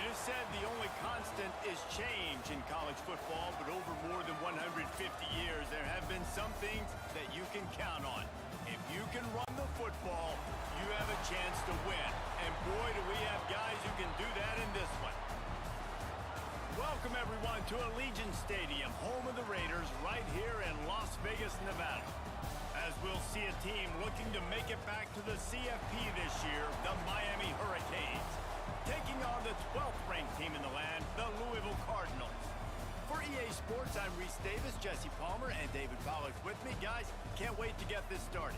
just said the only constant is change in college football, but over more than 150 years, there have been some things that you can count on. If you can run the football, you have a chance to win. And boy, do we have guys who can do that in this one. Welcome, everyone, to Allegiant Stadium, home of the Raiders, right here in Las Vegas, Nevada. As we'll see a team looking to make it back to the CFP this year, the Miami Hurricanes, taking on the 12th-ranked team in the land, the Louisville Cardinals. For EA Sports, I'm Reese Davis, Jesse Palmer, and David Pollack with me. Guys, can't wait to get this started.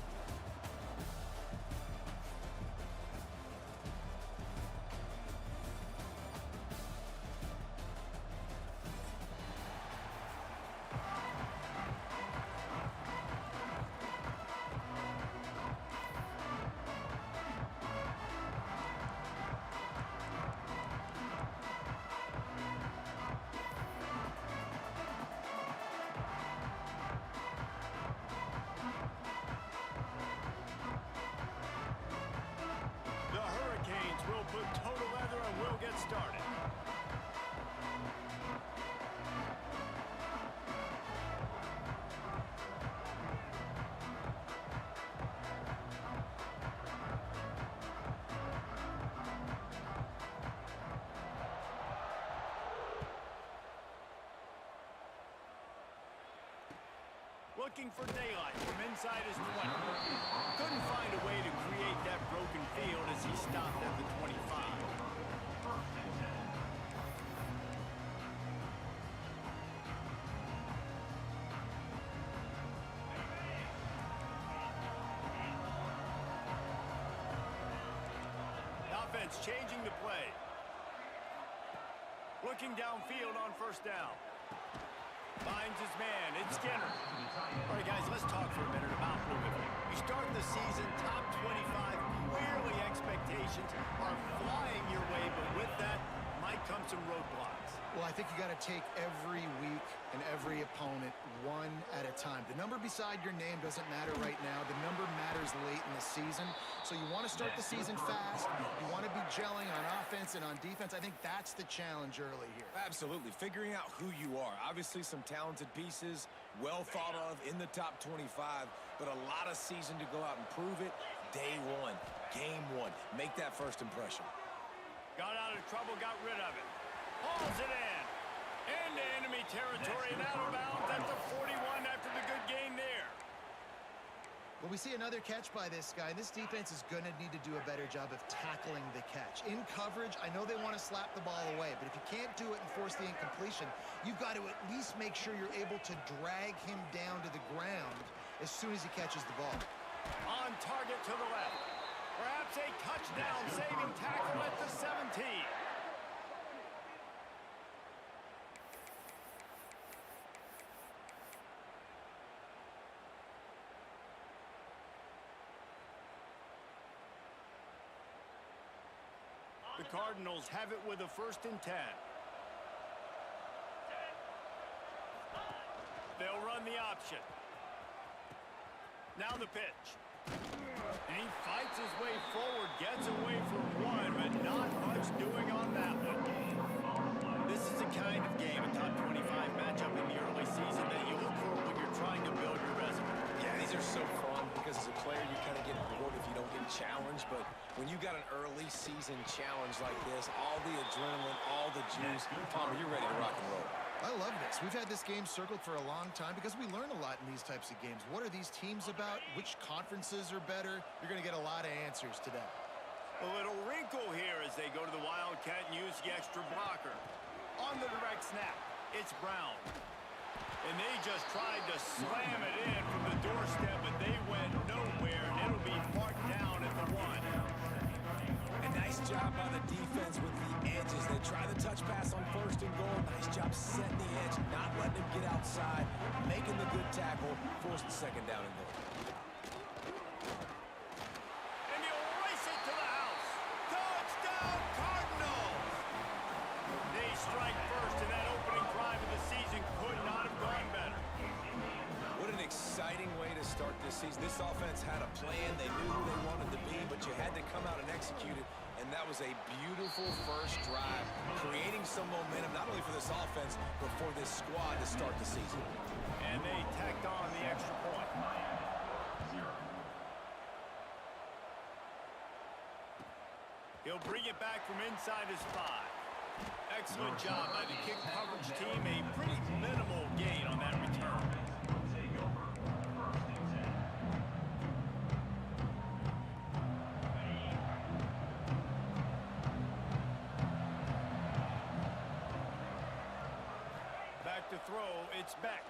We'll put total leather and we'll get started. Looking for daylight from inside his 20. Couldn't find a way to create that broken field as he stopped at the 25. Offense changing the play. Looking downfield on first down. Finds his man. It's Skinner. All right, guys, let's talk for a minute about Louisville. You start the season top 25. Clearly, expectations are flying your way, but with that might come some roadblocks. Well, I think you got to take every week and every opponent one at a time. The number beside your name doesn't matter right now. The number matters late in the season. So you want to start the season fast. You want to be gelling on offense and on defense. I think that's the challenge early here. Absolutely. Figuring out who you are. Obviously, some talented pieces, well thought of in the top 25, but a lot of season to go out and prove it. Day one, game one. Make that first impression. Got out of trouble, got rid of it. Hauls it in. Into enemy territory and out of bounds at the 41 after the good gain there. Well, we see another catch by this guy. This defense is going to need to do a better job of tackling the catch. In coverage, I know they want to slap the ball away, but if you can't do it and force the incompletion, you've got to at least make sure you're able to drag him down to the ground as soon as he catches the ball. On target to the left. Perhaps a touchdown-saving tackle at the 17. The Cardinals have it with a 1st and 10. They'll run the option. Now the pitch. And he fights his way forward, gets away from one, but not much doing on that one. This is the kind of game, a top 25 matchup in the early season, that you look for when you're trying to build your resume. Yeah, these are so fun because as a player, you kind of get bored if you don't get challenged. But when you got an early season challenge like this, all the adrenaline, all the juice, Palmer, you're ready to rock and roll. I love this. We've had this game circled for a long time because we learn a lot in these types of games. What are these teams about? Which conferences are better? You're going to get a lot of answers today. A little wrinkle here as they go to the Wildcat and use the extra blocker. On the direct snap, it's Brown. And they just tried to slam it in from the doorstep, but they went nowhere, and it'll be marked down at the 1. A nice job by the defense with the edges. They try the touch pass on 1st and goal. Nice job setting the edge, not letting him get outside, making the good tackle, force the 2nd down and goal. And he'll race it to the house. Touchdown, Cardinals! They strike first, and that opening drive of the season could not have gone better. What an exciting way to start this season. This offense had a plan. They knew who they wanted to be, but you had to come out and execute it. and that was a beautiful first drive, creating some momentum not only for this offense, but for this squad to start the season. And they tacked on the extra point. He'll bring it back from inside his 5. Excellent job by the kick coverage team. A pretty minimal gain on that return. Back to throw. It's Beck.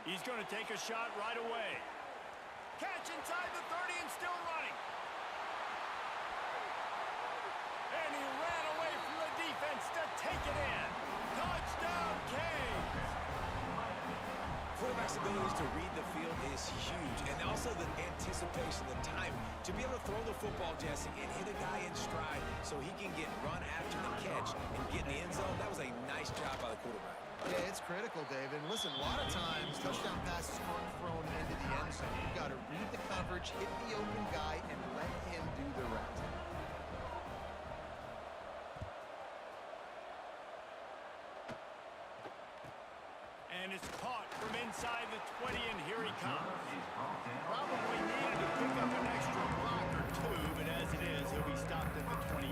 He's going to take a shot right away. Catch inside the 30 and still running. And he ran away from the defense to take it in. Touchdown, Canes! Quarterback's abilities to read the field is huge, and also the anticipation, the time to be able to throw the football, Jesse, and hit a guy in stride so he can get run after the catch and get in the end zone. That was a nice job by the quarterback. Yeah, it's critical, David. Listen, a lot of times touchdown passes aren't thrown into the end zone. You've got to read the coverage, hit the open guy, and let him do the rest. And it's caught from inside the 20, and here he comes. Probably needed to pick up an extra block or two, but as it is, he'll be stopped at the 28.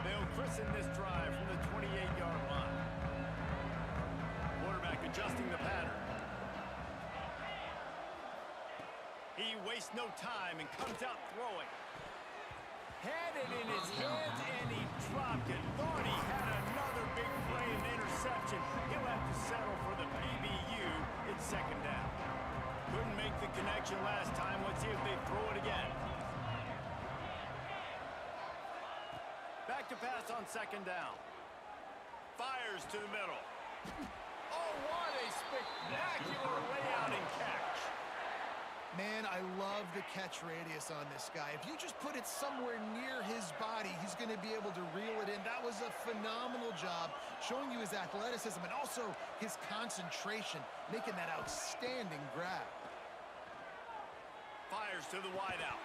They'll christen this drive from the 28-yard line. Quarterback adjusting the pattern. He wastes no time and comes out throwing. Had it in his hands, and he dropped it. Thought he had another big play and interception. He'll have to settle for the PBU. It's second down. Couldn't make the connection last time. Let's see if they throw it again. Back to pass on second down. Fires to the middle. Oh, what a spectacular layout and catch. Man, I love the catch radius on this guy. If you just put it somewhere near his body, he's going to be able to reel it in. That was a phenomenal job, showing you his athleticism and also his concentration, making that outstanding grab. Fires to the wideout.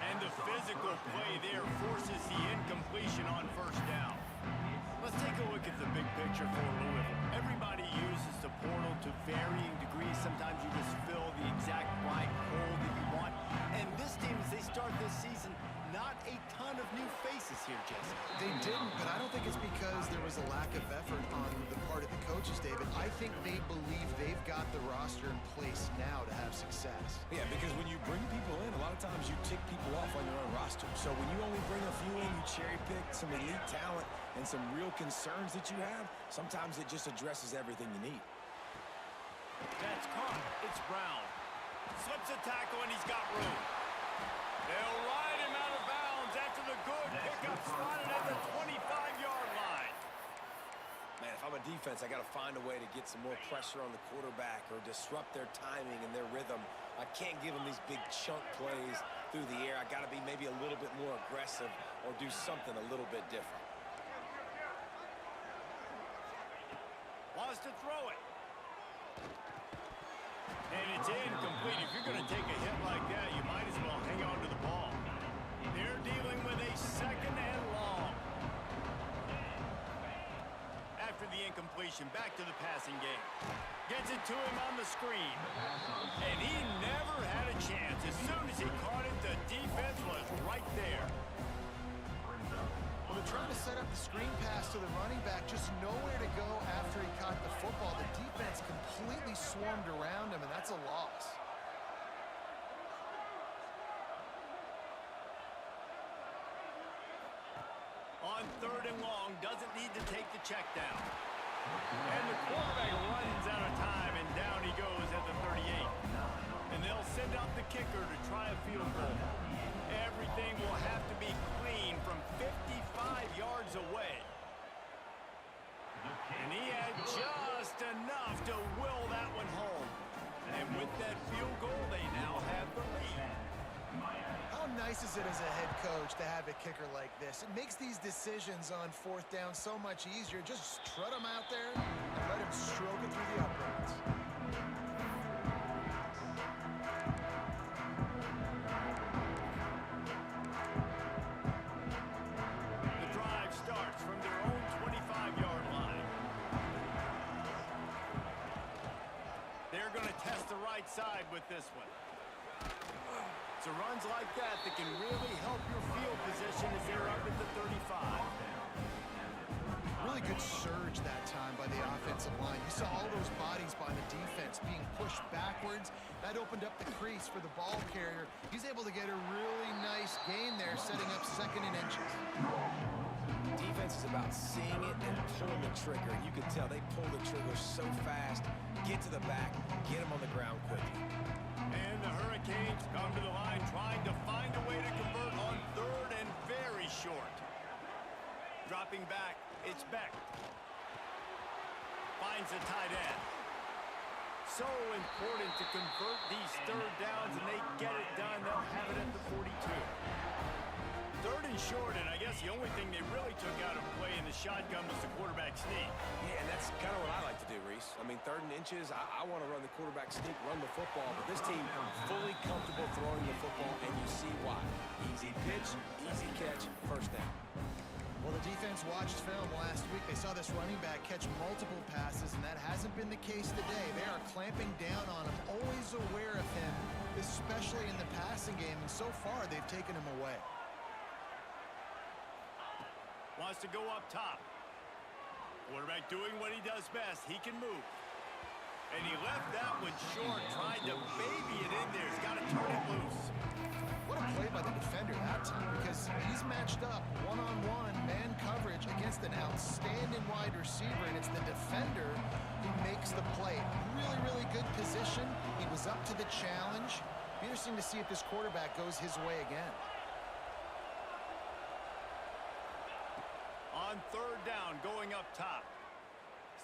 And the physical play there forces the incompletion on first down. Let's take a look at the big picture for Louisville. Everybody uses the portal to varying degrees. Sometimes you just fill the exact blank hole that you want. And this team, as they start this season, not a ton of new faces here, Jesse. They didn't, but I don't think it's because there was a lack of effort on the part of the coaches, David. I think they believe they've got the roster in place now to have success. Yeah, because when you bring people in, a lot of times you tick people off on your own roster. So when you only bring a few in, you cherry pick some elite talent and some real concerns that you have, sometimes it just addresses everything you need. That's caught. It's Brown. Slips a tackle, and he's got room. They'll ride him out of bounds after the good pickup spotted at the 25-yard line. Man, if I'm a defense, I got to find a way to get some more pressure on the quarterback or disrupt their timing and their rhythm. I can't give them these big chunk plays through the air. I got to be maybe a little bit more aggressive or do something a little bit different. Wants to throw it. And it's incomplete. If you're going to take a hit like that, you might as well hang on to the ball. They're dealing with a second and long. After the incompletion, back to the passing game. Gets it to him on the screen. And he never had a chance. As soon as he caught it, the defense was right there. Well, they're trying to set up the screen pass to the running back, just nowhere to go after he caught the football. The defense completely swarmed around him, and that's a loss. On third and long, doesn't need to take the check down. And the quarterback runs out of time, and down he goes at the 38. And they'll send out the kicker to try a field goal. Everything will have to be clean from 55 yards away. And he had just enough to will that one home. And with that field goal, they now have the lead. How nice is it as a head coach to have a kicker like this? It makes these decisions on fourth down so much easier. Just strut him out there and let him stroke it through the uprights. outside with this one. So runs like that can really help your field position as they're up at the 35. Really good surge that time by the offensive line. You saw all those bodies by the defense being pushed backwards. That opened up the crease for the ball carrier. He's able to get a really nice gain there, setting up 2nd and inches. Defense is about seeing it and pulling the trigger. And you can tell they pull the trigger so fast, get to the back, get them on the ground quickly. And the Hurricanes come to the line trying to find a way to convert on 3rd and very short. Dropping back, it's Beck. Finds a tight end. So important to convert these 3rd downs, and they get it done. They'll have it at the 42. 3rd and short, and I guess the only thing they really took out of play in the shotgun was the quarterback sneak. Yeah, and that's kind of what I like to do, Reese. I mean, 3rd and inches, I want to run the quarterback sneak, run the football, but this team fully comfortable throwing the football, and you see why. Easy pitch, easy catch, 1st down. Well, the defense watched film last week. They saw this running back catch multiple passes, and that hasn't been the case today. They are clamping down on him, always aware of him, especially in the passing game, and so far they've taken him away. Wants to go up top. Quarterback doing what he does best. He can move. And he left that one short, tried to baby it in there. He's got to turn it loose. What a play by the defender that time, because he's matched up one-on-one man coverage against an outstanding wide receiver, and it's the defender who makes the play. Really, really good position. He was up to the challenge. Be interesting to see if this quarterback goes his way again. On 3rd down, going up top.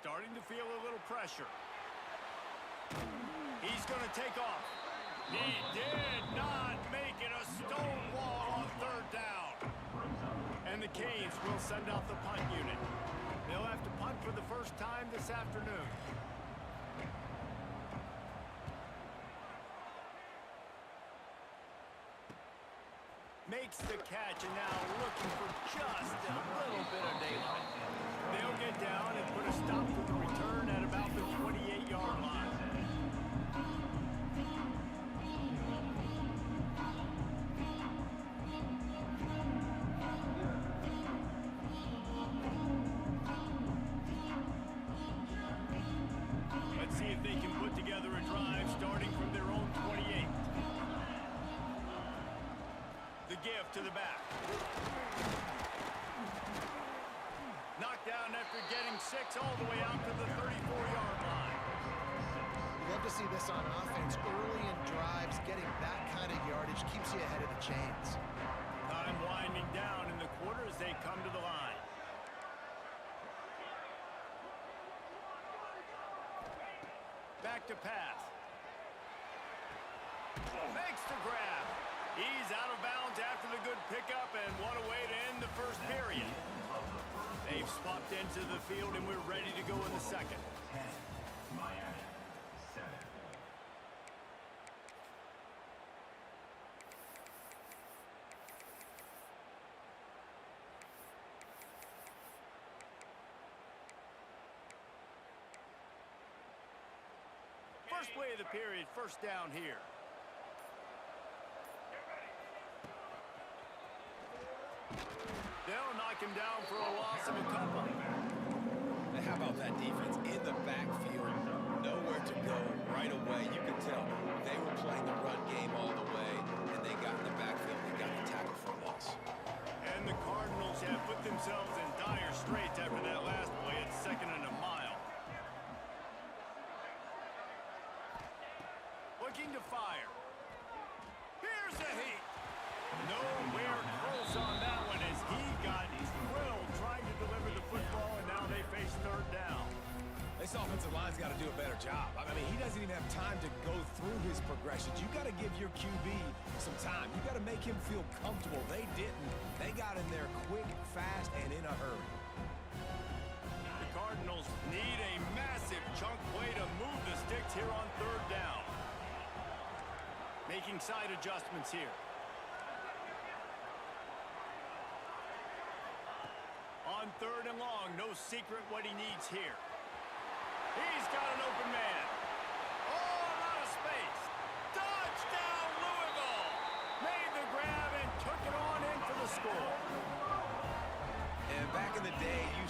Starting to feel a little pressure. He's going to take off. He did not make it a stone wall on 3rd down. And the Canes will send out the punt unit. They'll have to punt for the first time this afternoon. Makes the catch, and now looking for just a little bit of daylight. They'll get down and put a stop to the return at about the 28-yard line. Let's see if they can put together a drive starting from their own 28. The give to the back. Knocked down after getting 6 all the way out to the 34-yard line. You love to see this on offense early in drives. Getting that kind of yardage keeps you ahead of the chains. Time winding down in the quarter as they come to the line. Back to pass. Makes the grab. He's out of bounds after the good pickup, and what a way to end the first period. They've swapped into the field, and we're ready to go in the second. 10, Miami, 7. First play of the period, 1st down here. They'll knock him down for a loss of a couple. And how about that defense in the backfield? Nowhere to go right away. You can tell they were playing the run game all the way, and they got in the backfield. They got the tackle for a loss. And the Cardinals have put themselves in dire straits after that last play at 2nd and a mile. Looking to fire. Here's a heat. Nowhere close on that one as he got drilled trying to deliver the football, and now they face 3rd down. This offensive line's got to do a better job. I mean, he doesn't even have time to go through his progressions. You got to give your QB some time. You got to make him feel comfortable. They didn't. They got in there quick, fast, and in a hurry. The Cardinals need a massive chunk play to move the sticks here on 3rd down. Making side adjustments here. On 3rd and long, no secret what he needs here. He's got an open man. Oh, a lot of space.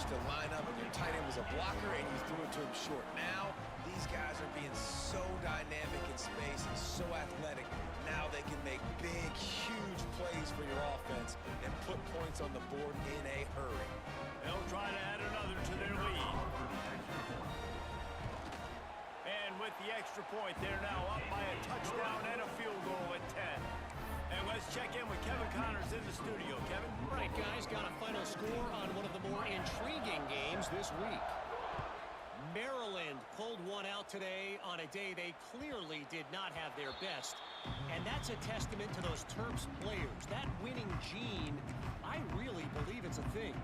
used to line up and your tight end was a blocker and you threw it to him short. Now, these guys are being so dynamic in space and so athletic. Now they can make big, huge plays for your offense and put points on the board in a hurry. They'll try to add another to their lead. And with the extra point, they're now up by a touchdown and a field goal at 10. And let's check in with Kevin Connors in the studio. Kevin? Right, guys, got a final score on one of the more intriguing games this week. Maryland pulled one out today on a day they clearly did not have their best. And that's a testament to those Terps players. That winning gene, I really believe it's a thing.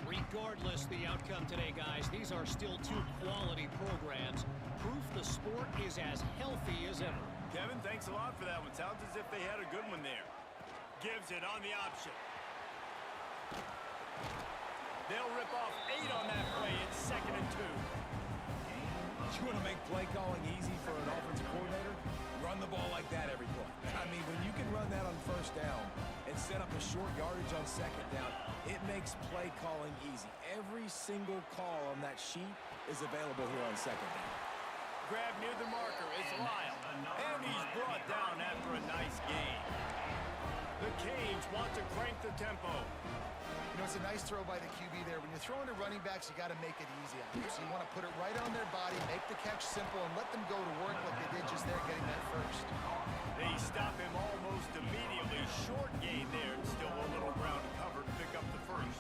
Regardless the outcome today, guys, these are still two quality programs. Proof the sport is as healthy as ever. Kevin, thanks a lot for that one. Sounds as if they had a good one there. Gives it on the option. They'll rip off 8 on that play. It's 2nd and 2. You want to make play calling easy for an offensive coordinator? Run the ball like that every play. I mean, when you can run that on 1st down and set up a short yardage on 2nd down, it makes play calling easy. Every single call on that sheet is available here on 2nd down. Grab near the marker. It's Lyle. And he's brought down after a nice gain. The Canes want to crank the tempo. You know, it's a nice throw by the QB there. When you're throwing to running backs, you got to make it easy on them. So you want to put it right on their body, make the catch simple, and let them go to work like they did just there getting that first. They stop him almost immediately. Short gain there. Still a little ground to cover to pick up the first.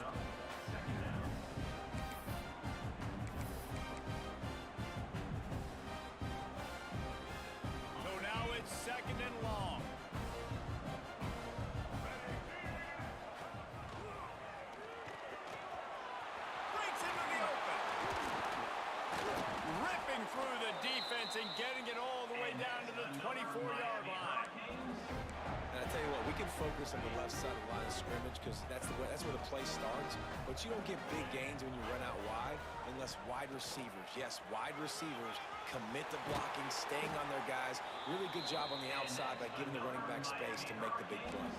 So now it's 2nd and long. Through the defense and getting it all the way down to the 24-yard line. And I tell you what, we can focus on the left side of the line of scrimmage because that's where the play starts. But you don't get big gains when you run out wide unless wide receivers, yes, wide receivers commit to blocking, staying on their guys. Really good job on the outside by giving the running back space to make the big play.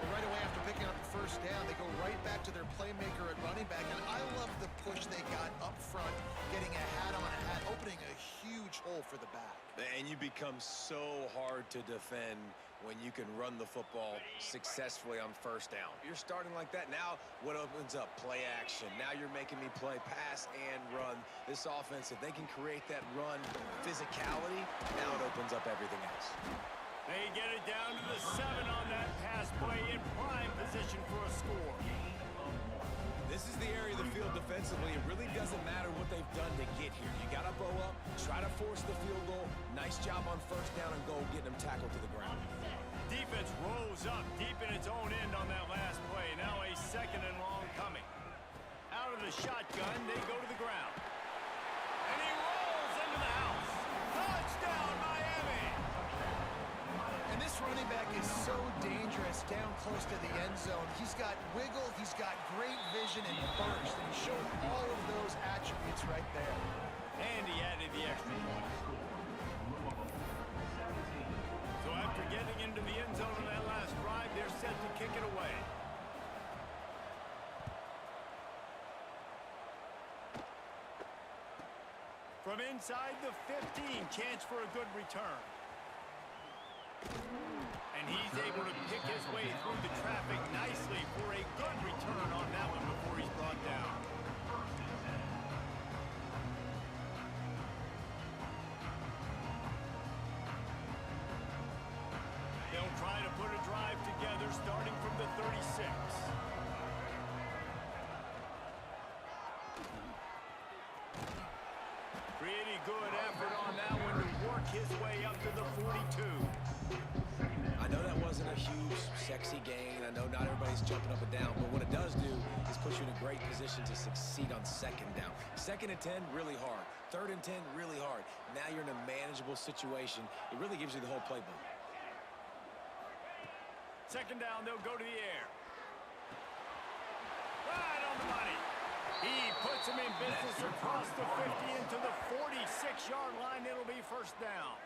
Well, right away after picking up the 1st down, they go right back to their playmaker at running back. And I love the push they got up front, getting a hat on a hat, opening a huge hole for the back. And you become so hard to defend when you can run the football successfully on 1st down. You're starting like that. Now what opens up? Play action. Now you're making me play pass and run. This offense, if they can create that run physicality, now it opens up everything else. They get it down to the 7 on that pass play in prime position for a score. This is the area of the field defensively. It really doesn't matter what they've done to get here. You got to bow up, try to force the field goal. Nice job on 1st down and goal, getting them tackled to the ground. Defense rose up deep in its own end on that last play. Now a 2nd and long coming. Out of the shotgun, they go to the ground. And he rolls into the house. Touchdown, Miami! And this running back is so dangerous down close to the end zone. He's got wiggle, he's got great vision and burst, and he showed all of those attributes right there. And he added the extra point. So after getting into the end zone on that last drive, they're set to kick it away. From inside the 15, chance for a good return. And he's able to pick his way through the traffic nicely for a good return on that one before he's brought down. They'll try to put a drive together starting from the 36. Pretty good effort on that one to work his way up to the 42. I know that wasn't a huge, sexy gain. I know not everybody's jumping up and down, but what it does do is put you in a great position to succeed on 2nd down. 2nd and 10, really hard. 3rd and 10, really hard. Now you're in a manageable situation. It really gives you the whole playbook. 2nd down, they'll go to the air. Right on the money. He puts him in business across the 50 into the 46-yard line. It'll be 1st down.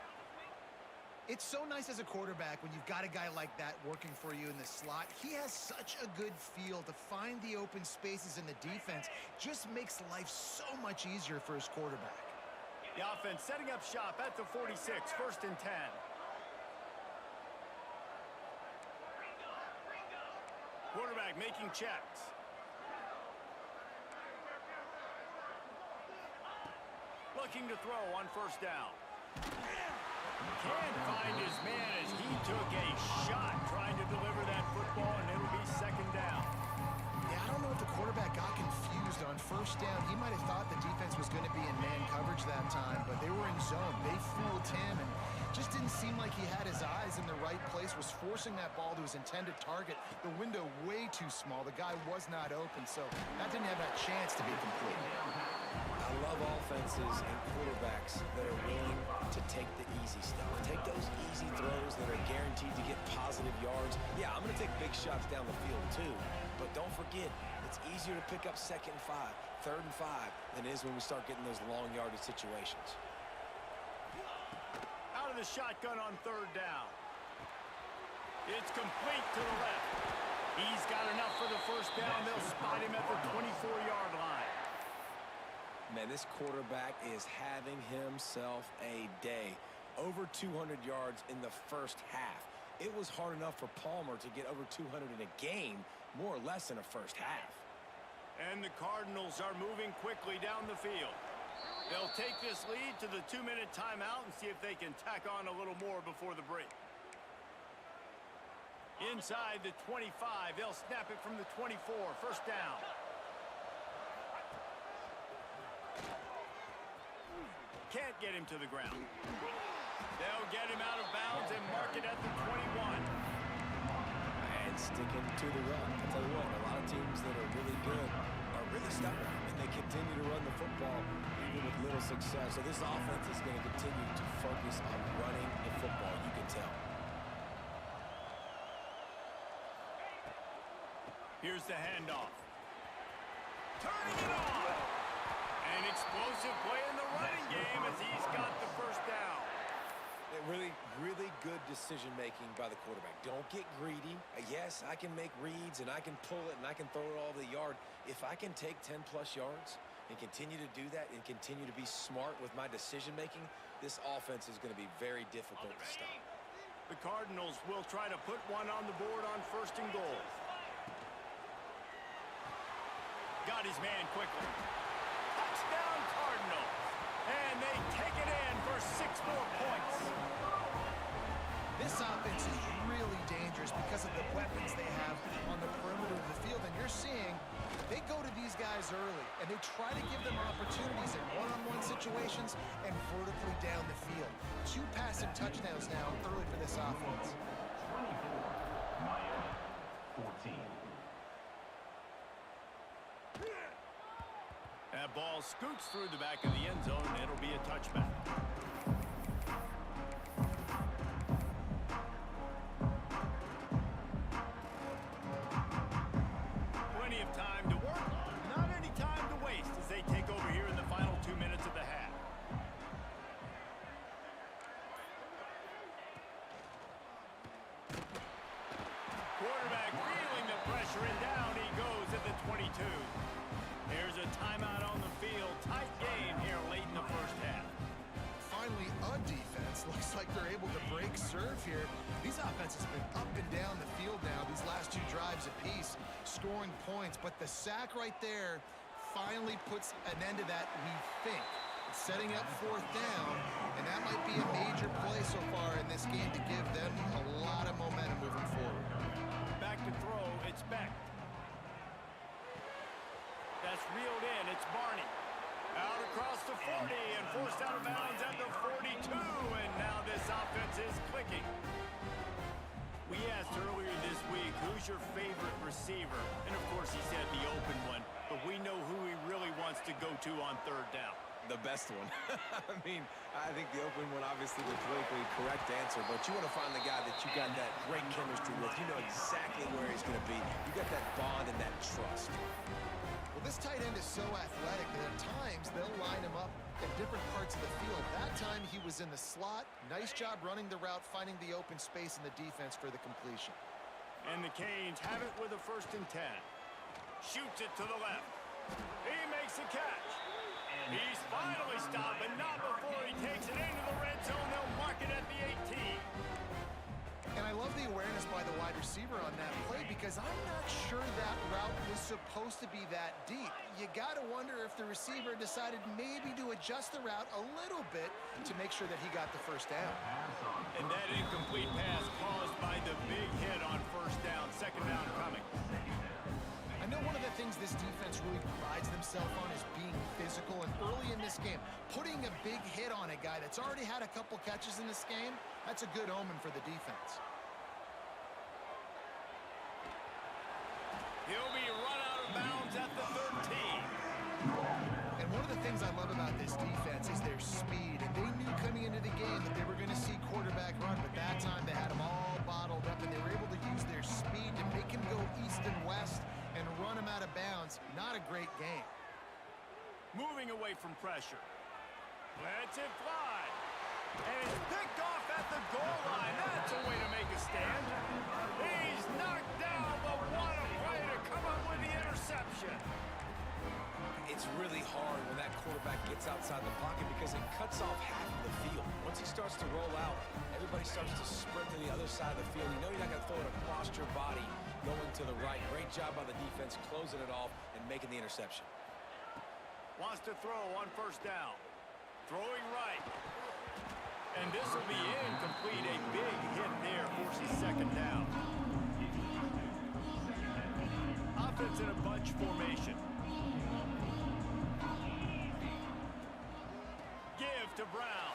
It's so nice as a quarterback when you've got a guy like that working for you in the slot. He has such a good feel to find the open spaces in the defense. Just makes life so much easier for his quarterback. The offense setting up shop at the 46, 1st and 10. Quarterback making checks. Looking to throw on 1st down. Can't find his man as he took a shot trying to deliver that football, and it'll be 2nd down. Yeah, I don't know if the quarterback got confused on 1st down. He might have thought the defense was going to be in man coverage that time, but they were in zone. They fooled him and just didn't seem like he had his eyes in the right place, was forcing that ball to his intended target. The window way too small. The guy was not open, so that didn't have that chance to be complete. I love offenses and quarterbacks that are willing to take the easy stuff. Take those easy throws that are guaranteed to get positive yards. Yeah, I'm going to take big shots down the field too, but don't forget, it's easier to pick up 2nd and 5, 3rd and 5 than it is when we start getting those long yardage situations. Out of the shotgun on 3rd down. It's complete to the left. He's got enough for the 1st down. They'll spot him at the 24-yard line. Man, this quarterback is having himself a day. Over 200 yards in the 1st half. It was hard enough for Palmer to get over 200 in a game, more or less in a 1st half. And the Cardinals are moving quickly down the field. They'll take this lead to the 2-minute timeout and see if they can tack on a little more before the break. Inside the 25, they'll snap it from the 24, 1st down. Can't get him to the ground. They'll get him out of bounds and mark it at the 21. And sticking to the run. I'll tell you what, a lot of teams that are really good are really stubborn, and they continue to run the football even with little success. So this offense is going to continue to focus on running the football, you can tell. Here's the handoff. Turning it on. An explosive play in the running game as he's got the 1st down. Really, really good decision-making by the quarterback. Don't get greedy. Yes, I can make reads, and I can pull it, and I can throw it all over the yard. If I can take 10-plus yards and continue to do that and continue to be smart with my decision-making, this offense is going to be very difficult to stop. The Cardinals will try to put one on the board on 1st and goal. Got his man quickly. Touchdown, Cardinals. And they take it in for 6 more points. This offense is really dangerous because of the weapons they have on the perimeter of the field. And you're seeing they go to these guys early, and they try to give them opportunities in one-on-one situations and vertically down the field. 2 passive touchdowns now early for this offense. 24, Miami, 14. That ball scoots through the back of the end zone, and it'll be a touchback. Plenty of time to work, not any time to waste as they take over here in the final 2 minutes of the half. Quarterback feeling the pressure, and down he goes at the 22. There's a timeout on the field. Tight game here late in the 1st half. Finally, a defense. Looks like they're able to break serve here. These offenses have been up and down the field now, these last 2 drives apiece, scoring points. But the sack right there finally puts an end to that, we think. It's setting up 4th down, and that might be a major play so far in this game to give them a lot of momentum moving forward. Back to throw, it's Beck. That's reeled in, it's Barney. Out across the 40 and forced out of bounds at the 42, and now this offense is clicking. We asked earlier this week, who's your favorite receiver? And of course he said the open one, but we know who he really wants to go to on 3rd down. The best one. I mean, I think the open one, obviously the politically correct answer, but you want to find the guy that you got that great chemistry with. You know exactly where he's going to be. You got that bond and that trust. Well, this tight end is so athletic that at times they'll line him up in different parts of the field. That time he was in the slot. Nice job running the route, finding the open space in the defense for the completion. And the Canes have it with a 1st and 10. Shoots it to the left. He makes a catch. He's finally stopped, but not before he takes it into the red zone. They'll mark it at the 18. And I love the awareness by the wide receiver on that play because I'm not sure that route was supposed to be that deep. You got to wonder if the receiver decided maybe to adjust the route a little bit to make sure that he got the 1st down. And that incomplete pass caused by the big hit on 1st down. 2nd down coming. I know one of the things this defense really prides themselves on is being physical, and early in this game, putting a big hit on a guy that's already had a couple catches in this game, that's a good omen for the defense. He'll be run out of bounds at the 13. And one of the things I love about this defense is their speed, and they knew coming into the game that they were going to see quarterback run, but that time they had him all bottled up, and they were able to use their speed to make him go east and west and run him out of bounds. Not a great game. Moving away from pressure. Lets it fly. And it's picked off at the goal line. That's a way to make a stand. He's knocked down, but what a play to come up with the interception. It's really hard when that quarterback gets outside the pocket because it cuts off half of the field. Once he starts to roll out, everybody starts to sprint to the other side of the field. You know you're not going to throw it across your body going to the right. Great job by the defense closing it off and making the interception. Wants to throw on 1st down. Throwing right. And this will be incomplete. A big hit there forces 2nd down. Offense in a bunch formation. Give to Brown.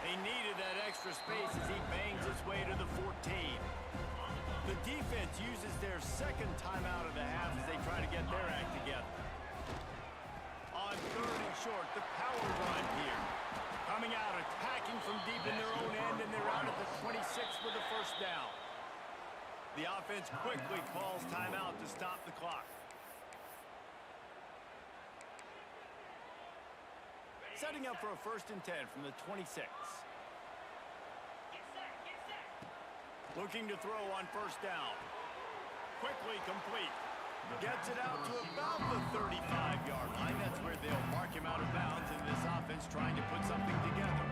He needed that extra space as he bangs his way to the 14. The defense uses their 2nd timeout of the half as they try to get their act together. On 3rd and short, the power run here. Coming out, attacking from deep in their own end, and they're out at the 26 with the 1st down. The offense quickly calls timeout to stop the clock. Setting up for a 1st and 10 from the 26. Looking to throw on 1st down. Quickly complete. Gets it out to about the 35-yard line. That's where they'll mark him out of bounds in this offense trying to put something together.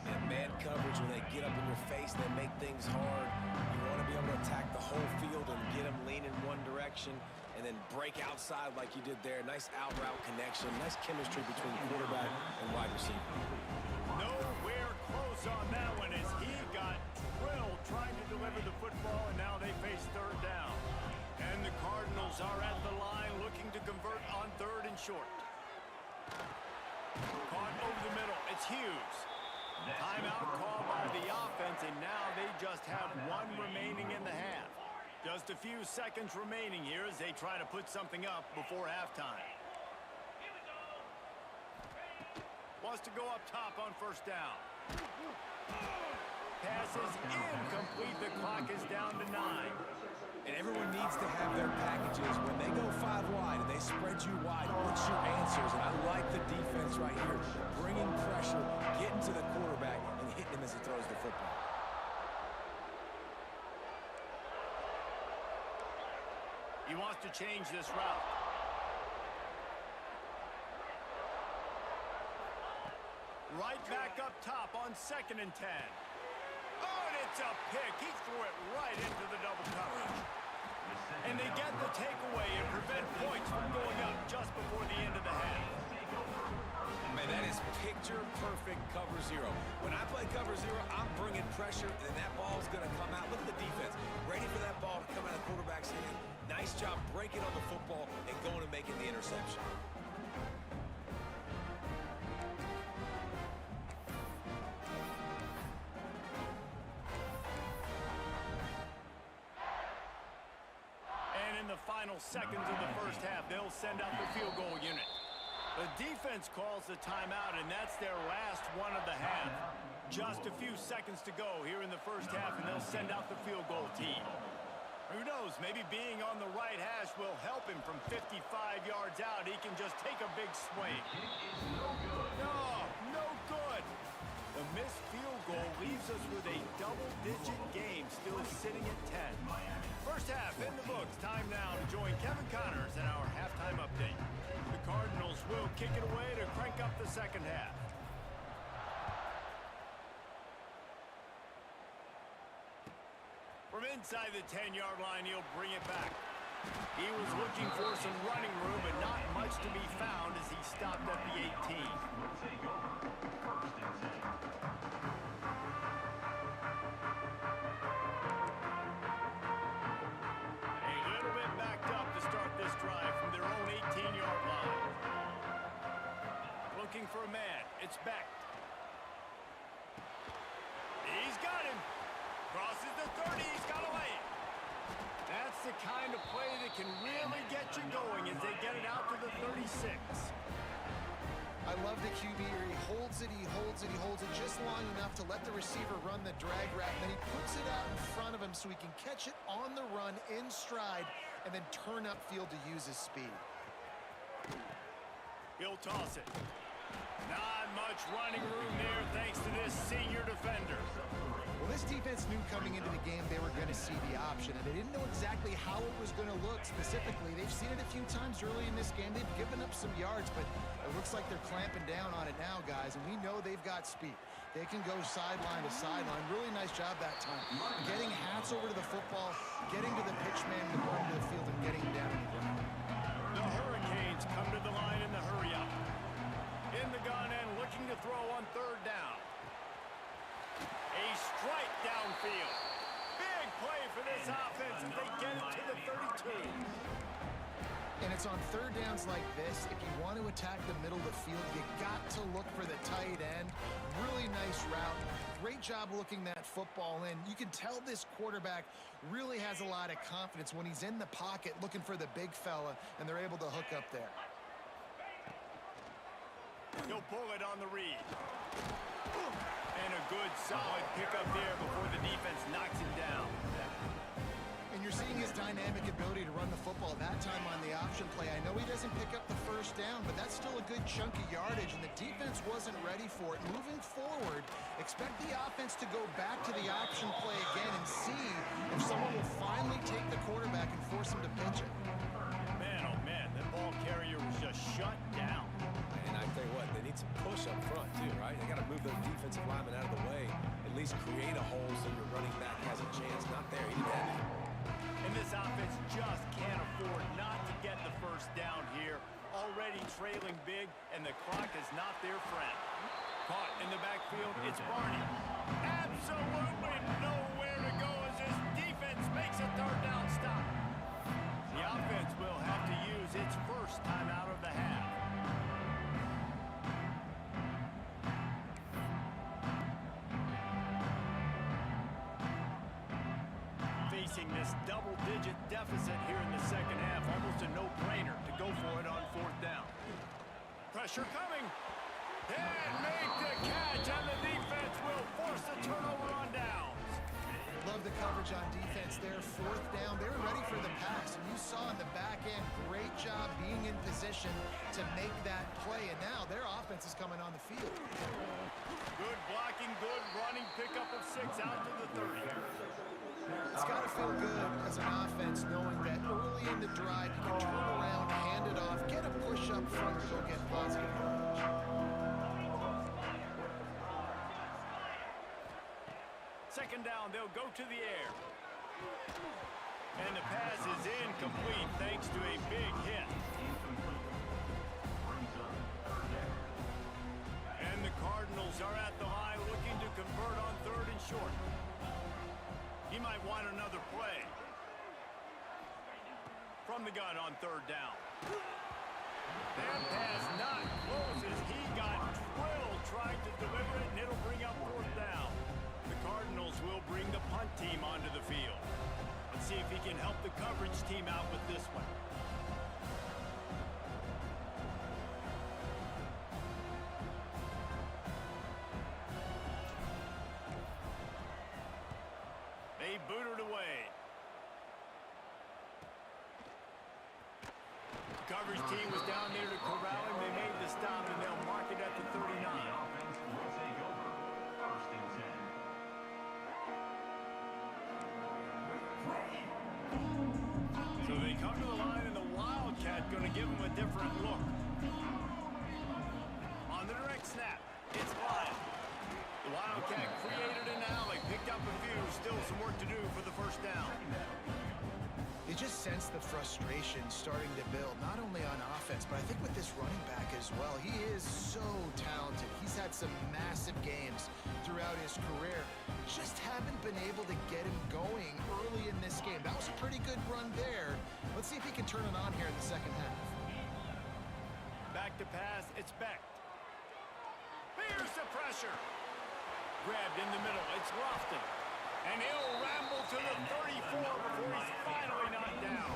And man coverage, when they get up in your face, they make things hard. You want to be able to attack the whole field and get them leaning one direction and then break outside like you did there. Nice out route connection. Nice chemistry between quarterback and wide receiver. Nowhere close on that one as he got drilled trying to deliver the football, and now they face 3rd down. And the Cardinals are at the line looking to convert on 3rd and short. Caught over the middle. It's Hughes. Timeout called by the offense, and now they just have 1 remaining in the half. Just a few seconds remaining here as they try to put something up before halftime. Wants to go up top on 1st down. Pass is incomplete. The clock is down to 9. And everyone needs to have their packages. When they go 5 wide and they spread you wide, what's your answers? And I like the defense right here. Bringing pressure, getting to the quarterback, and hitting him as he throws the football. He wants to change this route. Right back up top on 2nd and 10. Oh, and it's a pick. He threw it right into the double coverage. And they get the takeaway and prevent points from going up just before the end of the half. Man, that is picture-perfect cover 0. When I play cover 0, I'm bringing pressure, and that ball's going to come out. Look at the defense. Ready for that ball to come out of the quarterback's hand. Nice job breaking on the football and going and making the interception. In the final seconds of the 1st half, they'll send out the field goal unit. The defense calls the timeout, and that's their last one of the half. Just a few seconds to go here in the 1st half, and they'll send out the field goal team. Who knows, maybe being on the right hash will help him from 55 yards out. He can just take a big swing. No, no good. The missed field goal leaves us with a double-digit game still sitting at 10. First half in the books. Time now to join Kevin Connors in our halftime update. The Cardinals will kick it away to crank up the second half. From inside the 10-yard line, he'll bring it back. He was looking for some running room, but not much to be found as he stopped at the 18. Will take over. First and 10. A little bit backed up to start this drive from their own 18-yard line. Looking for a man. It's Beck. He's got him. Crosses the 30. He's got away. That's the kind of play that can really get you going as they get it out to the 36. I love the QB here. He holds it, he holds it, he holds it just long enough to let the receiver run the drag route. And then he puts it out in front of him so he can catch it on the run in stride and then turn upfield to use his speed. He'll toss it. Not much running room there thanks to this senior defender. Well, this defense knew coming into the game they were going to see the option, and they didn't know exactly how it was going to look specifically. They've seen it a few times early in this game. They've given up some yards, but it looks like they're clamping down on it now, guys, and we know they've got speed. They can go sideline to sideline. Really nice job that time. Getting Hats over to the football, getting to the pitch man to go into the field, and getting down on the ground. The Hurricanes come to the line in the hurry up. In the gun and looking to throw on third down. A strike downfield. Big play for this offense as they get it to the 32. And it's on third downs like this. If you want to attack the middle of the field, you got to look for the tight end. Really nice route. Great job looking that football in. You can tell this quarterback really has a lot of confidence when he's in the pocket looking for the big fella, and they're able to hook up there. He'll pull it on the read. And a good, solid pickup there before the defense knocks him down. And you're seeing his dynamic ability to run the football that time on the option play. I know he doesn't pick up the first down, but that's still a good chunk of yardage, and the defense wasn't ready for it. Moving forward, expect the offense to go back to the option play again and see if someone will finally take the quarterback and force him to pitch it. Man, oh man, that ball carrier was just shut down. And I tell you what, they need some push up front too, right? They got to move those defensive linemen out of the way, at least create a hole so your running back has a chance. Not there, he didn't have it. And this offense just can't afford not to get the first down here. Already trailing big, and the clock is not their friend. Caught in the backfield, it's Barney. Absolutely nowhere to go as this defense makes a third down stop. The offense will have to use its first time out of the half. Facing this double-digit deficit here in the second half, almost a no-brainer to go for it on fourth down. Pressure coming. And make the catch, and the defense will force the turnover on downs. Love the coverage on defense there. Fourth down, they were ready for the pass, and you saw in the back end, great job being in position to make that play, and now their offense is coming on the field. Good blocking, good running, pickup of 6 out to the 30. It's got to feel good as an offense knowing that early in the drive you can turn around, hand it off, get a push up front to go get positive yardage. Second down, they'll go to the air. And the pass is incomplete thanks to a big hit. And the Cardinals are at the line looking to convert on third and short. He might want another play. From the gun on third down. That pass not close as he got drilled trying to deliver it, and it'll bring up fourth down. The Cardinals will bring the punt team onto the field. Let's see if he can help the coverage team out with this one. They booted away. team was down there to corral him. They made the stop, and they'll mark it at the 39. The offense will take over. First and 10. So they come to the line, and the Wildcat going to give them a different look. On the direct snap, it's Lyle. The Wildcat created an alley, picked up a few, still some work to do for the first down. You just sense the frustration starting to build, not only on offense, but I think with this running back as well. He is so talented. He's had some massive games throughout his career. Just haven't been able to get him going early in this game. That was a pretty good run there. Let's see if he can turn it on here in the second half. Back to pass, it's Beck. Here's the pressure. Grabbed in the middle, it's Lofton. And he'll ramble to the 34 before he's finally knocked down.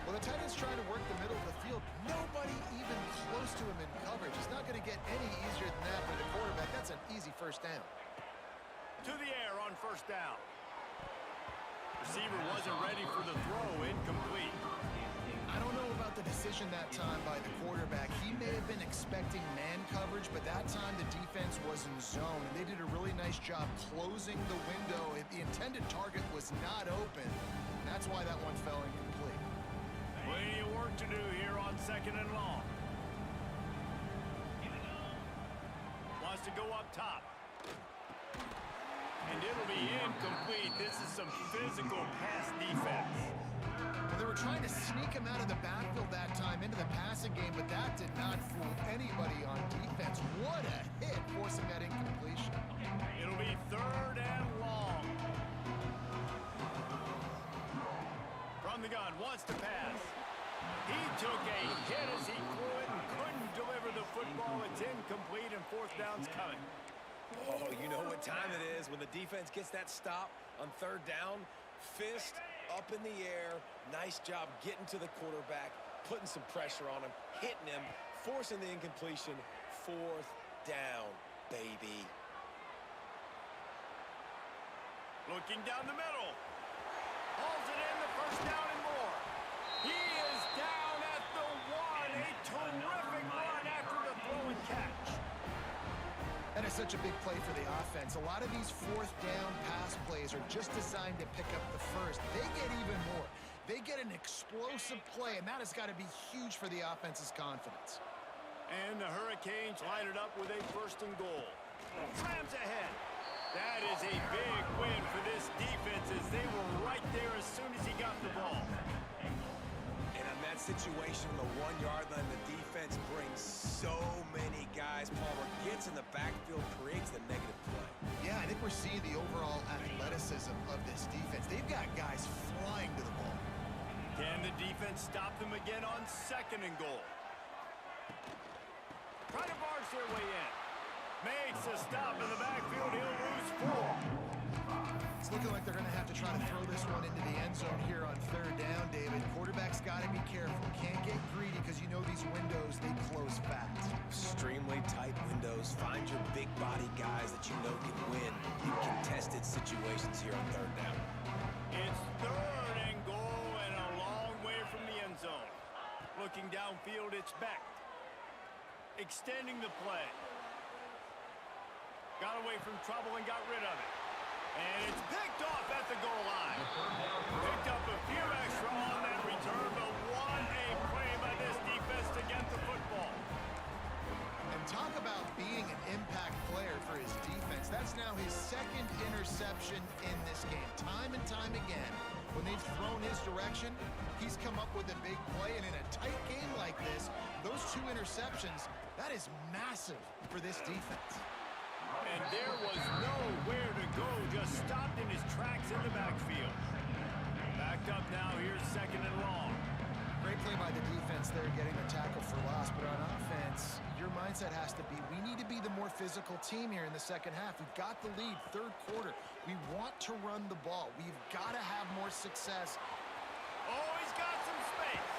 Well, the tight end's trying to work the middle of the field. Nobody even close to him in coverage. It's not going to get any easier than that for the quarterback. That's an easy first down. To the air on first down. Receiver wasn't ready for the throw, incomplete. I don't know about the decision that time by the quarterback. He may have been expecting man coverage, but that time the defense was in zone. And they did a really nice job closing the window. The intended target was not open. That's why that one fell incomplete. Plenty of work to do here on second and long. Wants to go up top. And it'll be incomplete. This is some physical pass defense. Well, they were trying to sneak him out of the backfield that time into the passing game, but that did not fool anybody on defense. What a hit, forcing that incompletion. It'll be third and long. From the gun, wants to pass. He took a hit as he threw it and couldn't deliver the football. It's incomplete and fourth down's coming. Oh, you know what time it is when the defense gets that stop on third down. Fist up in the air. Nice job getting to the quarterback, putting some pressure on him, hitting him, forcing the incompletion. Fourth down, baby. Looking down the middle. Hauls it in, the first down and more. He is down at the one. A terrific run after the throw and catch. That is such a big play for the offense. A lot of these fourth down pass plays are just designed to pick up the first. They get even more. They get an explosive play, and that has got to be huge for the offense's confidence. And the Hurricanes line it up with a first and goal. Slams ahead. That is a big win for this defense as they were right there as soon as he got the ball. And in that situation, the 1 yard line, the defense brings so many guys. Palmer gets in the backfield, creates the negative play. Yeah, I think we're seeing the overall athleticism of this defense. They've got guys flying to the ball. Can the defense stop them again on second and goal? Try to barge their way in. Makes a stop in the backfield. He'll lose 4. It's looking like they're going to have to try to throw this one into the end zone here on third down, David. Quarterback's got to be careful. Can't get greedy because you know these windows, they close fast. Extremely tight windows. Find your big body guys that you know can win in contested situations here on third down. It's third and goal and a long way from the end zone. Looking downfield, it's Beck. Extending the play. Got away from trouble and got rid of it. And it's picked off at the goal line. Picked up a few extra on that return, but what a play by this defense to get the football. And talk about being an impact player for his defense. That's now his second interception in this game. Time and time again, when they've thrown his direction, he's come up with a big play. And in a tight game like this, those 2 interceptions, that is massive for this defense. And there was nowhere to go, just stopped in his tracks in the backfield. Backed up now, here's second and long. Great play by the defense there, getting the tackle for loss. But on offense, your mindset has to be, we need to be the more physical team here in the second half. We've got the lead, third quarter. We want to run the ball. We've got to have more success. Oh, he's got some space.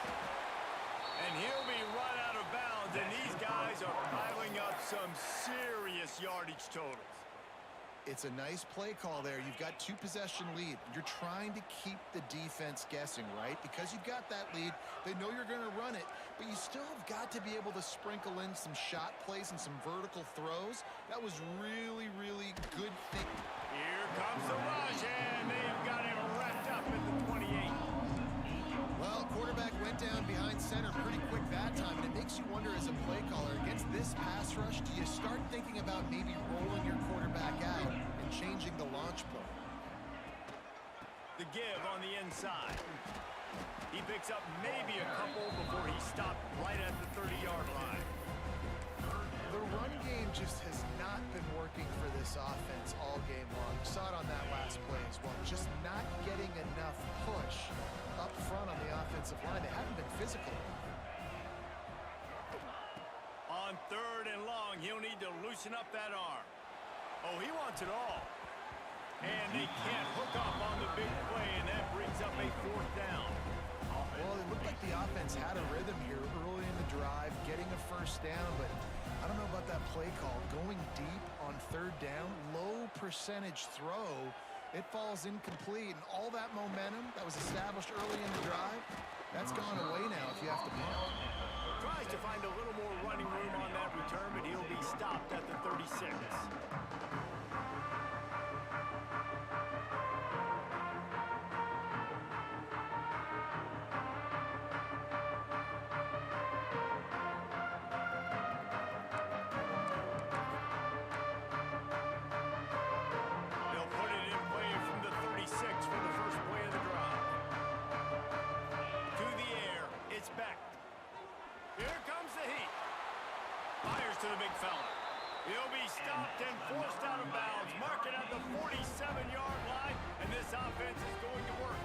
And he'll be run out of bounds, and these guys are piling up some serious yardage totals. It's a nice play call there. You've got 2-possession lead. You're trying to keep the defense guessing, right? Because you've got that lead, they know you're going to run it, but you still have got to be able to sprinkle in some shot plays and some vertical throws. That was really, really good thinking. Here comes the rush, and they have got him wrapped up at the 28. Well, quarterback went down behind center pretty quick that time, and it makes you wonder as a play caller, against this pass rush, do you start thinking about maybe rolling your quarterback out and changing the launch play? The give on the inside. He picks up maybe a couple before he stopped right at the 30-yard line. The run game just has not been working for this offense all game long. You saw it on that last play as well. Just not getting enough push up front on the offensive line. They haven't been physical. On 3rd and long, he'll need to loosen up that arm. Oh, he wants it all. And they can't hook up on the big play, and that brings up a 4th down. Well, it looked like the offense had a rhythm here early in the drive, getting a 1st down, but I don't know about that play call. Going deep on 3rd down, low percentage throw, it falls incomplete, and all that momentum that was established early in the drive, that's gone away now if you have to punt. Tries to find a little more running room on that return, but he'll be stopped at the 36. To the big fella. He'll be stopped and forced out of bounds. Mark it at the 47-yard line, and this offense is going to work.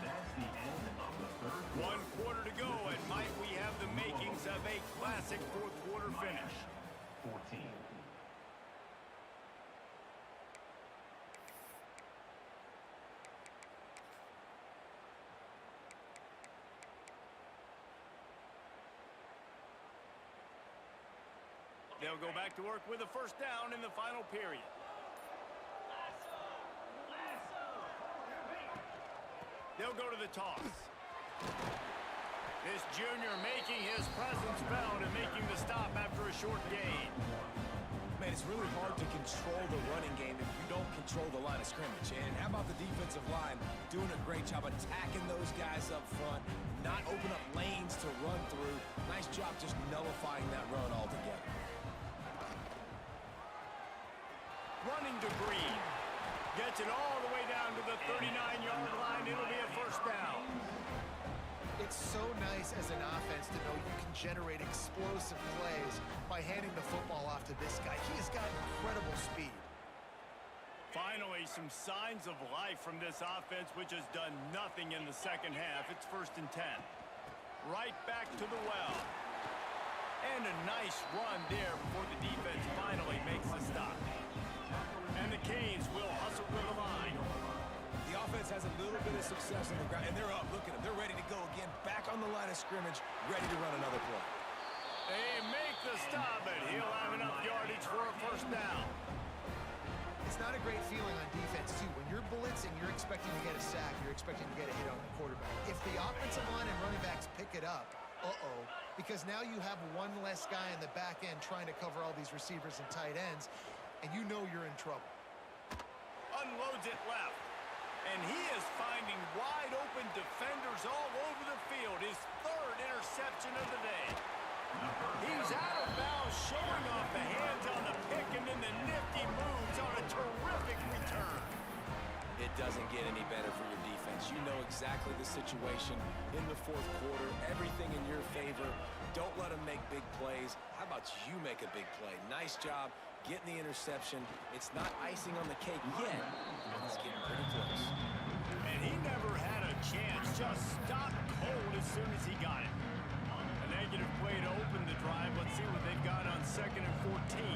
That's the end of the 3rd quarter. 1 quarter to go, and might we have the makings of a classic 4th quarter finish. 14. They'll go back to work with a 1st down in the final period. They'll go to the toss. This junior making his presence felt and making the stop after a short gain. Man, it's really hard to control the running game if you don't control the line of scrimmage. And how about the defensive line doing a great job attacking those guys up front, not open up lanes to run through. Nice job just nullifying that run altogether. Running to Green. Gets it all the way down to the 39-yard line. It'll be a 1st down. It's so nice as an offense to know you can generate explosive plays by handing the football off to this guy. He has got incredible speed. Finally, some signs of life from this offense, which has done nothing in the 2nd half. It's 1st and 10. Right back to the well. And a nice run there before the defense finally makes the stop. And the Canes will hustle to the line. The offense has a little bit of success on the ground, and they're up. Look at them. They're ready to go again. Back on the line of scrimmage, ready to run another play. They make the stop, and he'll have enough yardage for a 1st down. It's not a great feeling on defense, too. When you're blitzing, you're expecting to get a sack. You're expecting to get a hit on the quarterback. If the offensive line and running backs pick it up, because now you have one less guy in the back end trying to cover all these receivers and tight ends, and you know you're in trouble. Unloads it left. And he is finding wide open defenders all over the field. His 3rd interception of the day. He's out of bounds, showing off the hands on the pick, and then the nifty moves on a terrific return. It doesn't get any better for your defense. You know exactly the situation in the 4th quarter. Everything in your favor. Don't let them make big plays. How about you make a big play? Nice job getting the interception. It's not icing on the cake yet, but it's getting pretty close. And he never had a chance. Just stopped cold as soon as he got it. A negative play to open the drive. Let's see what they've got on 2nd and 14.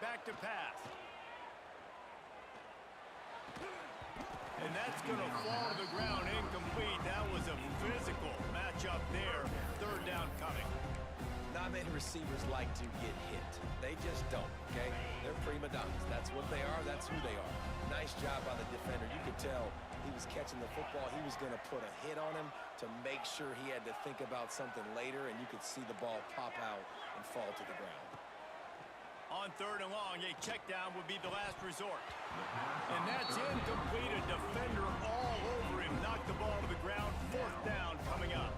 Back to pass. many receivers like to get hit. They just don't, okay? They're prima donnas. That's what they are. That's who they are. Nice job by the defender. You could tell he was catching the football. He was going to put a hit on him to make sure he had to think about something later, and you could see the ball pop out and fall to the ground. On 3rd and long, a check down would be the last resort. And that's incomplete. A defender all over him. Knocked the ball to the ground. 4th down coming up.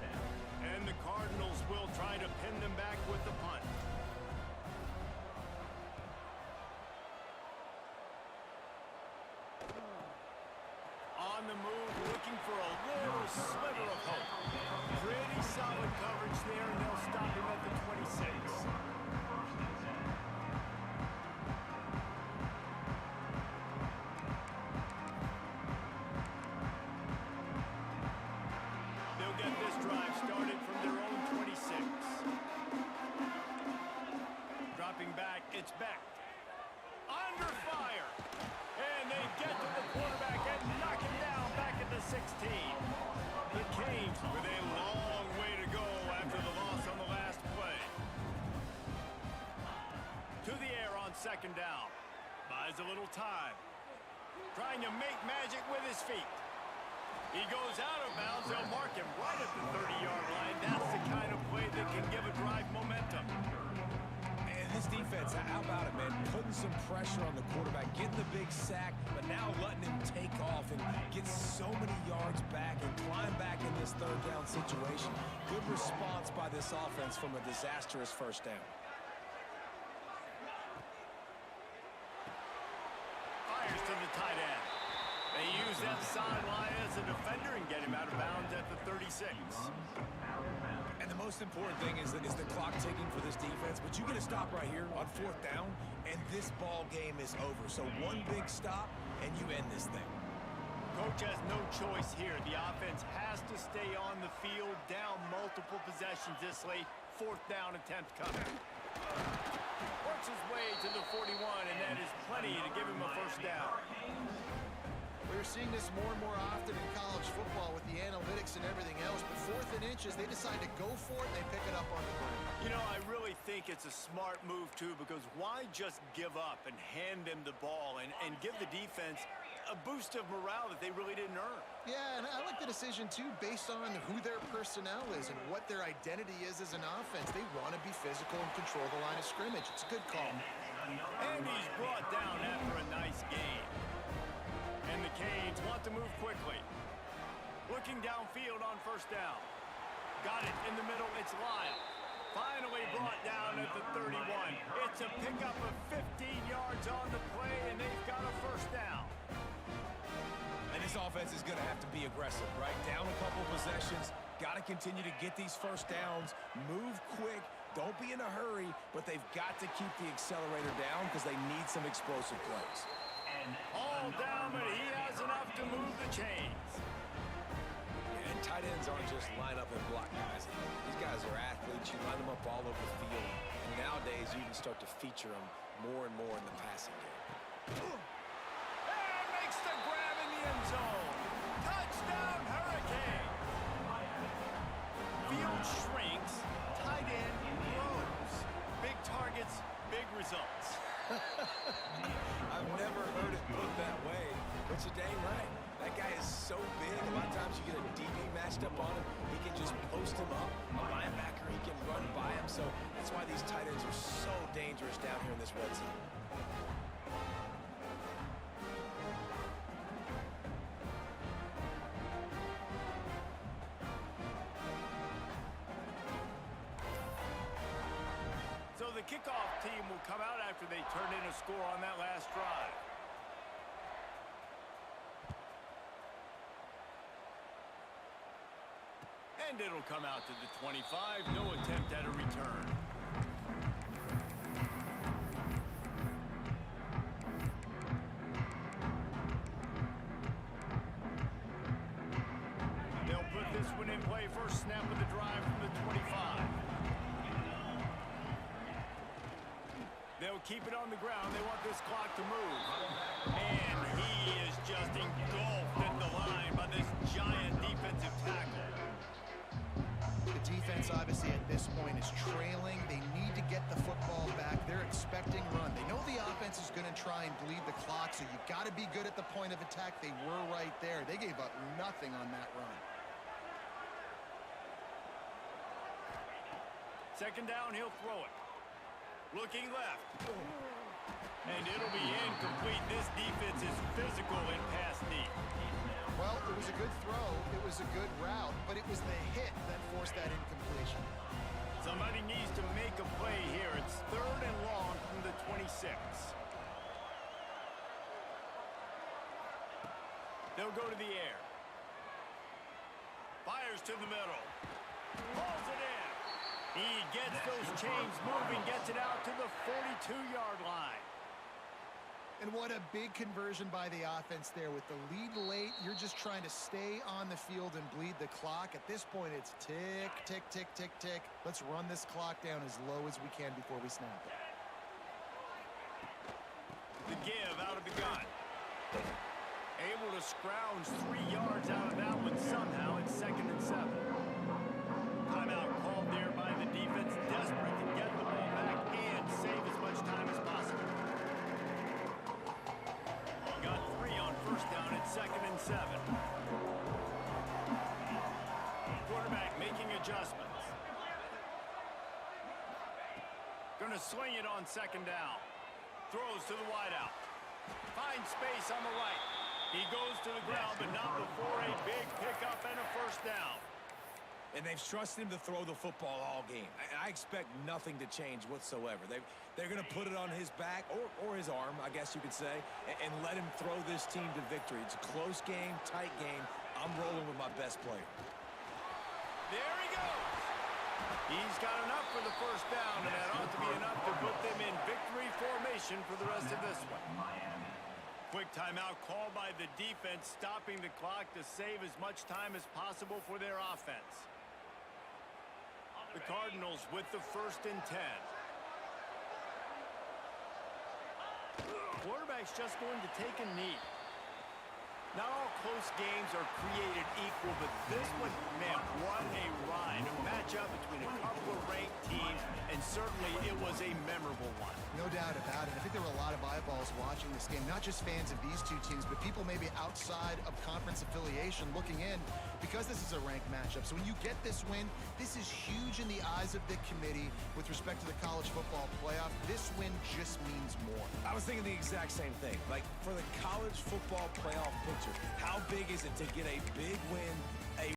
And the Cardinals will try to pin them back with the punt. On the move, looking for a little sliver of hope. Pretty solid coverage there, and they'll stop him at the 26. It's back. Under fire. And they get to the quarterback and knock him down back at the 16. The Canes with a long way to go after the loss on the last play. To the air on 2nd down. Buys a little time. Trying to make magic with his feet. He goes out of bounds. They'll mark him right at the 30-yard line. That's the kind of play that can give a drive momentum. This defense, how about it, man? Putting some pressure on the quarterback, getting the big sack, but now letting him take off and get so many yards back and climb back in this 3rd down situation. Good response by this offense from a disastrous 1st down. Fires to the tight end. They use that sideline as a defender and get him out of bounds at the 36. And the most important thing is the clock ticking for this defense, but you get a stop right here on 4th down, and this ball game is over. So one big stop, and you end this thing. Coach has no choice here. The offense has to stay on the field, down multiple possessions this late. 4th down attempt coming. Works his way to the 41, and that is plenty to give him a 1st down. We're seeing this more and more often in college football with the analytics and everything else, but 4th and inches, they decide to go for it, and they pick it up on the ground. You know, I really think it's a smart move, too, because why just give up and hand them the ball and give the defense a boost of morale that they really didn't earn? Yeah, and I like the decision, too, based on who their personnel is and what their identity is as an offense. They want to be physical and control the line of scrimmage. It's a good call. And he's brought down after a nice game. And the Canes want to move quickly. Looking downfield on 1st down. Got it in the middle. It's Lyle. Finally brought down at the 31. It's a pickup of 15 yards on the play, and they've got a 1st down. And this offense is going to have to be aggressive, right? Down a couple possessions. Got to continue to get these 1st downs. Move quick. Don't be in a hurry, but they've got to keep the accelerator down because they need some explosive plays. All down, but he has enough to move the chains. Yeah, and tight ends aren't just line up and block guys. These guys are athletes. You line them up all over the field. And nowadays, you can start to feature them more and more in the passing game. And makes the grab in the end zone. Touchdown, Hurricane. Field shrinks. Tight end grows. Big targets, big results. I've never heard it put that way, but you're dang right. That guy is so big, a lot of times you get a DB matched up on him. He can just post him up. A linebacker, he can run by him. So that's why these tight ends are so dangerous down here in this red zone. So the kickoff team will come out after they turn in a score on that last drive. And it'll come out to the 25. No attempt at a return. They'll put this one in play. First snap of the drive from the 25. They'll keep it on the ground. They want this clock to move. And he is just engulfed at the line by this giant defensive tackle. The defense, obviously, at this point is trailing. They get the football back. They're expecting run. They know the offense is going to try and bleed the clock, so you've got to be good at the point of attack. They were right there. They gave up nothing on that run. Second down, he'll throw it. Looking left. And it'll be incomplete. This defense is physical in pass deep. Well, it was a good throw. It was a good route, but it was the hit that forced that incompletion. Somebody needs to make a play here. It's 3rd and long from the 26. They'll go to the air. Fires to the middle. Pulls it in. He gets those chains moving, gets it out to the 42-yard line. And what a big conversion by the offense there. With the lead late, you're just trying to stay on the field and bleed the clock. At this point, it's tick, tick, tick, tick, tick. Let's run this clock down as low as we can before we snap it. The give out of the gun. Able to scrounge 3 yards out of that one somehow. It's 2nd and 7. Timeout called there by the defense. Desperate to get the ball back and save as much time as possible. Got 3 on first down at 2nd and 7. Quarterback making adjustments. Gonna swing it on 2nd down. Throws to the wideout. Finds space on the right. He goes to the ground, but not before a big pickup and a first down. And they've trusted him to throw the football all game. I expect nothing to change whatsoever. They're going to put it on his back, or his arm, I guess you could say, and let him throw this team to victory. It's a close game, tight game. I'm rolling with my best player. There he goes. He's got enough for the first down, and that ought to be enough to put them in victory formation for the rest of this one. Quick timeout called by the defense, stopping the clock to save as much time as possible for their offense. The Cardinals with the 1st and 10. Quarterback's just going to take a knee. Not all close games are created equal, but this one, man, what a ride. A matchup between a couple of ranked teams, and certainly it was a memorable one. No doubt about it. I think there were a lot of eyeballs watching this game, not just fans of these two teams, but people maybe outside of conference affiliation looking in, because this is a ranked matchup. So when you get this win, this is huge in the eyes of the committee with respect to the college football playoff. This win just means more. I was thinking the exact same thing. Like, for the college football playoff picture, how big is it to get a big win